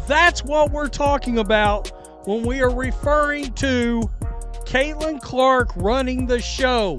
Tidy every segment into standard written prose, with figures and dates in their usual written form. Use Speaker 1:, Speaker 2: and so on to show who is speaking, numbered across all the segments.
Speaker 1: That's what we're talking about when we are referring to Caitlin Clark running the show.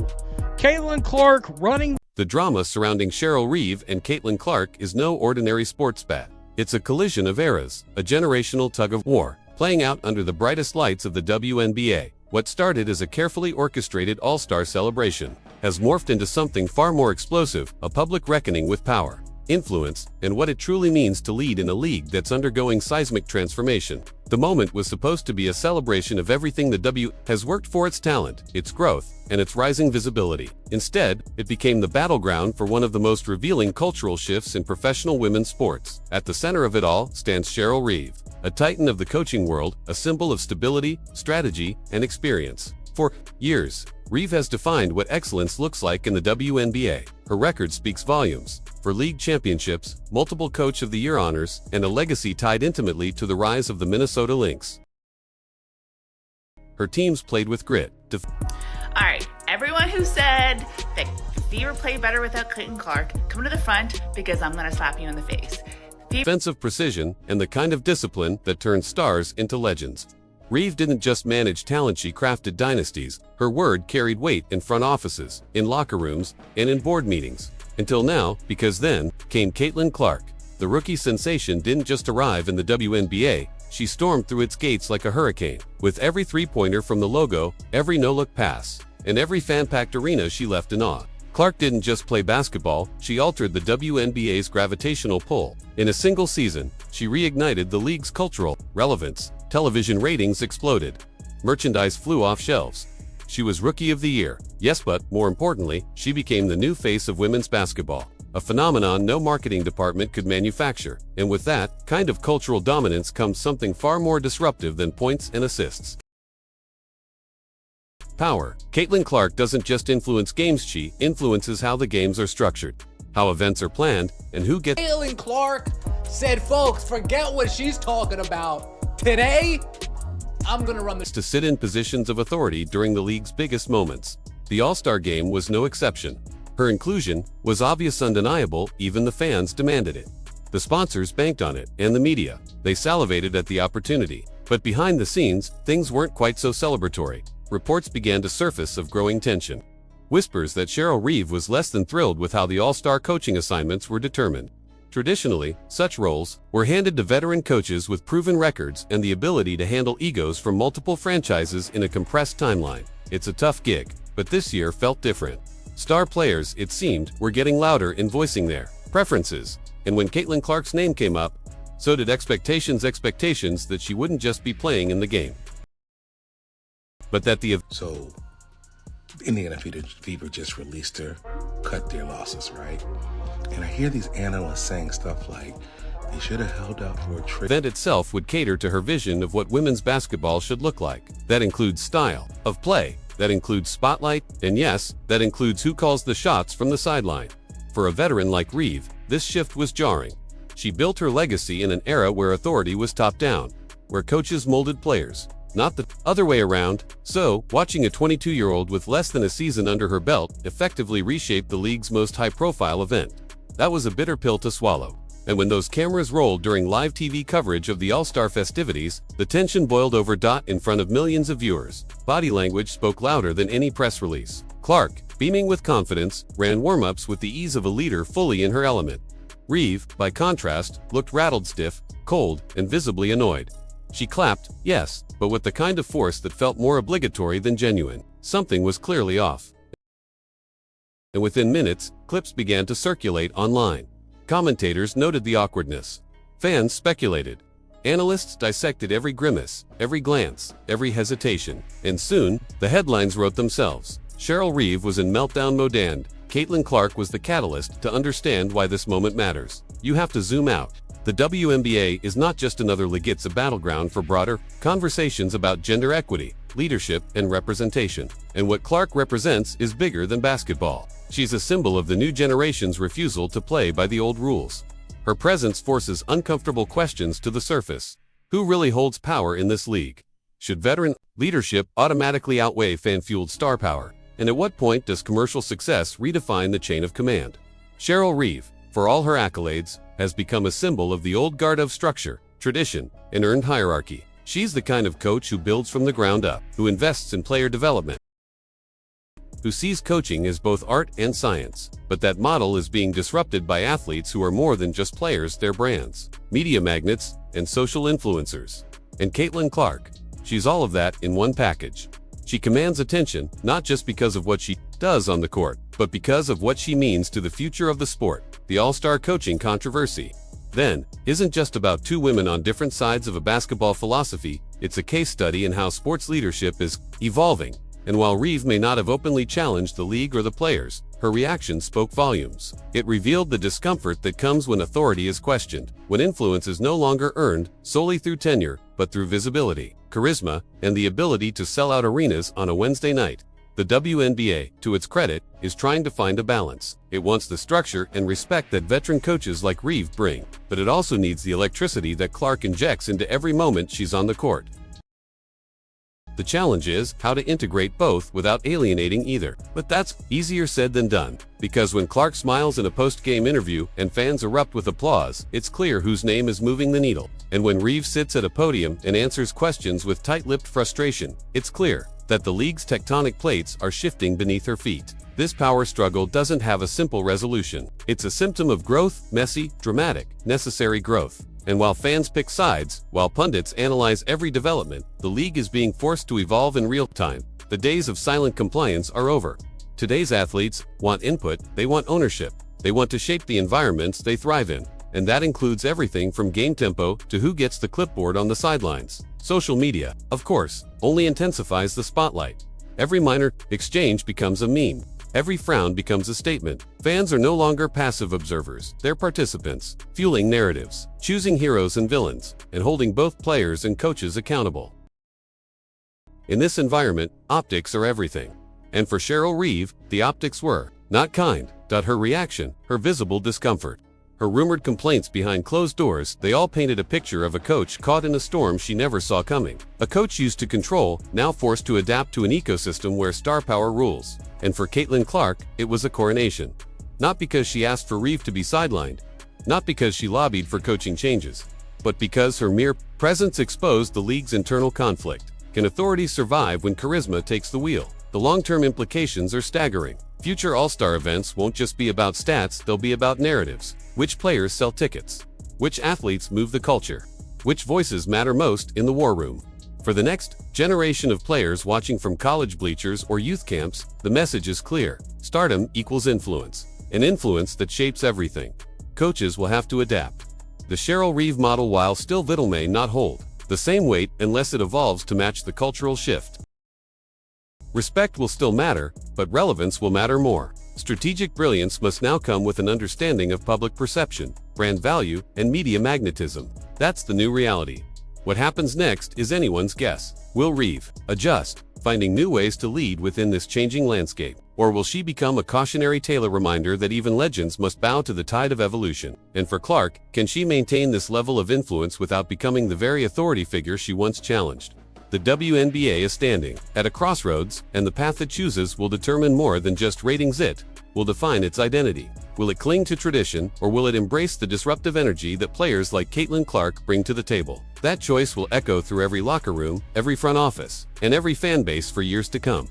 Speaker 1: Caitlin Clark running.
Speaker 2: The drama surrounding Cheryl Reeve and Caitlin Clark is no ordinary sports spat. It's a collision of eras, a generational tug-of-war, playing out under the brightest lights of the WNBA. What started as a carefully orchestrated all-star celebration has morphed into something far more explosive, a public reckoning with power, influence, and what it truly means to lead in a league that's undergoing seismic transformation. The moment was supposed to be a celebration of everything the W has worked for: its talent, its growth, and its rising visibility. Instead, it became the battleground for one of the most revealing cultural shifts in professional women's sports. At the center of it all stands Cheryl Reeve, a titan of the coaching world, a symbol of stability, strategy, and experience. For years, Reeve has defined what excellence looks like in the WNBA. Her record speaks volumes. For league championships, multiple Coach of the Year honors, and a legacy tied intimately to the rise of the Minnesota Lynx. Her teams played with grit.
Speaker 3: All right, everyone who said that Fever played better without Caitlin Clark, come to the front because I'm going to slap you in the face.
Speaker 2: Defensive precision and the kind of discipline that turns stars into legends. Reeve didn't just manage talent, she crafted dynasties. Her word carried weight in front offices, in locker rooms, and in board meetings. Until now, because then came Caitlin Clark. The rookie sensation didn't just arrive in the WNBA, she stormed through its gates like a hurricane. With every three-pointer from the logo, every no-look pass, and every fan-packed arena, she left in awe. Clark didn't just play basketball, she altered the WNBA's gravitational pull. In a single season, she reignited the league's cultural relevance. Television ratings exploded. Merchandise flew off shelves. She was Rookie of the Year. Yes, but more importantly, she became the new face of women's basketball. A phenomenon no marketing department could manufacture. And with that kind of cultural dominance comes something far more disruptive than points and assists. Power. Caitlin Clark doesn't just influence games, she influences how the games are structured, how events are planned, and who gets.
Speaker 4: Caitlin Clark said, folks, forget what she's talking about. Today, I'm gonna run this
Speaker 2: to sit in positions of authority during the league's biggest moments. The All-Star Game was no exception. Her inclusion was obvious, undeniable, even the fans demanded it. The sponsors banked on it, and the media. They salivated at the opportunity. But behind the scenes, things weren't quite so celebratory. Reports began to surface of growing tension. Whispers that Cheryl Reeve was less than thrilled with how the All-Star coaching assignments were determined. Traditionally, such roles were handed to veteran coaches with proven records and the ability to handle egos from multiple franchises in a compressed timeline. It's a tough gig, but this year felt different. Star players, it seemed, were getting louder in voicing their preferences. And when Caitlin Clark's name came up, so did expectations that she wouldn't just be playing in the game, but that the
Speaker 5: So, Indiana Fever just released cut their losses, right? And I hear these analysts saying stuff like, they should have held out for a trade.
Speaker 2: Event itself would cater to her vision of what women's basketball should look like. That includes style of play, that includes spotlight, and yes, that includes who calls the shots from the sideline. For a veteran like Reeve, this shift was jarring. She built her legacy in an era where authority was top-down, where coaches molded players, not the other way around. So, watching a 22-year-old with less than a season under her belt effectively reshape the league's most high-profile event, that was a bitter pill to swallow. And when those cameras rolled during live TV coverage of the All-Star festivities, the tension boiled over. In front of millions of viewers, body language spoke louder than any press release. Clark, beaming with confidence, ran warm-ups with the ease of a leader fully in her element. Reeve, by contrast, looked rattled, stiff, cold, and visibly annoyed. She clapped, yes, but with the kind of force that felt more obligatory than genuine. Something was clearly off. And within minutes, clips began to circulate online. Commentators noted the awkwardness. Fans speculated. Analysts dissected every grimace, every glance, every hesitation. And soon, the headlines wrote themselves. Cheryl Reeve was in meltdown mode and Caitlin Clark was the catalyst. To understand why this moment matters, you have to zoom out. The WNBA is not just another league, it's a battleground for broader conversations about gender equity, leadership, and representation. And what Clark represents is bigger than basketball. She's a symbol of the new generation's refusal to play by the old rules. Her presence forces uncomfortable questions to the surface. Who really holds power in this league? Should veteran leadership automatically outweigh fan-fueled star power? And at what point does commercial success redefine the chain of command? Cheryl Reeve, for all her accolades, has become a symbol of the old guard of structure, tradition, and earned hierarchy. She's the kind of coach who builds from the ground up, who invests in player development, who sees coaching as both art and science. But that model is being disrupted by athletes who are more than just players, they're brands, media magnets, and social influencers. And Caitlin Clark, she's all of that in one package. She commands attention, not just because of what she does on the court, but because of what she means to the future of the sport. The all-star coaching controversy, then, isn't just about two women on different sides of a basketball philosophy, it's a case study in how sports leadership is evolving. And while Reeve may not have openly challenged the league or the players, her reaction spoke volumes. It revealed the discomfort that comes when authority is questioned, when influence is no longer earned solely through tenure, but through visibility, charisma, and the ability to sell out arenas on a Wednesday night. The WNBA, to its credit, is trying to find a balance. It wants the structure and respect that veteran coaches like Reeve bring, but it also needs the electricity that Clark injects into every moment she's on the court. The challenge is how to integrate both without alienating either. But that's easier said than done, because when Clark smiles in a post-game interview and fans erupt with applause, it's clear whose name is moving the needle. And when Reeve sits at a podium and answers questions with tight-lipped frustration, it's clear that the league's tectonic plates are shifting beneath her feet. This power struggle doesn't have a simple resolution. It's a symptom of growth, messy, dramatic, necessary growth. And while fans pick sides, while pundits analyze every development, the league is being forced to evolve in real time. The days of silent compliance are over. Today's athletes want input, they want ownership, they want to shape the environments they thrive in. And that includes everything from game tempo to who gets the clipboard on the sidelines. Social media, of course, only intensifies the spotlight. Every minor exchange becomes a meme. Every frown becomes a statement. Fans are no longer passive observers, they're participants, fueling narratives, choosing heroes and villains, and holding both players and coaches accountable. In this environment, optics are everything. And for Cheryl Reeve, the optics were not kind. Her reaction, her visible discomfort, her rumored complaints behind closed doors, they all painted a picture of a coach caught in a storm she never saw coming. A coach used to control, now forced to adapt to an ecosystem where star power rules. And for Caitlin Clark, it was a coronation. Not because she asked for Reeve to be sidelined, not because she lobbied for coaching changes, but because her mere presence exposed the league's internal conflict. Can authority survive when charisma takes the wheel? The long-term implications are staggering. Future All-Star events won't just be about stats, they'll be about narratives. Which players sell tickets? Which athletes move the culture? Which voices matter most in the war room? For the next generation of players watching from college bleachers or youth camps, the message is clear. Stardom equals influence, an influence that shapes everything. Coaches will have to adapt. The Cheryl Reeve model, while still vital, may not hold the same weight unless it evolves to match the cultural shift. Respect will still matter, but relevance will matter more. Strategic brilliance must now come with an understanding of public perception, brand value, and media magnetism. That's the new reality. What happens next is anyone's guess. Will Reeve adjust, finding new ways to lead within this changing landscape? Or will she become a cautionary tale reminder that even legends must bow to the tide of evolution? And for Clark, can she maintain this level of influence without becoming the very authority figure she once challenged? The WNBA is standing at a crossroads, and the path it chooses will determine more than just ratings. It will define its identity. Will it cling to tradition, or will it embrace the disruptive energy that players like Caitlin Clark bring to the table? That choice will echo through every locker room, every front office, and every fan base for years to come.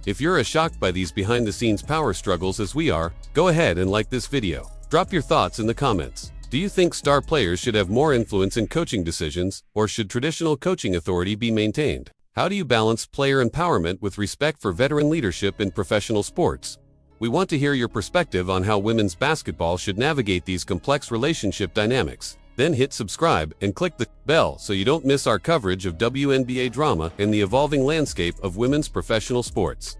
Speaker 2: If you're as shocked by these behind-the-scenes power struggles as we are, go ahead and like this video. Drop your thoughts in the comments. Do you think star players should have more influence in coaching decisions, or should traditional coaching authority be maintained? How do you balance player empowerment with respect for veteran leadership in professional sports? We want to hear your perspective on how women's basketball should navigate these complex relationship dynamics. Then hit subscribe and click the bell so you don't miss our coverage of WNBA drama and the evolving landscape of women's professional sports.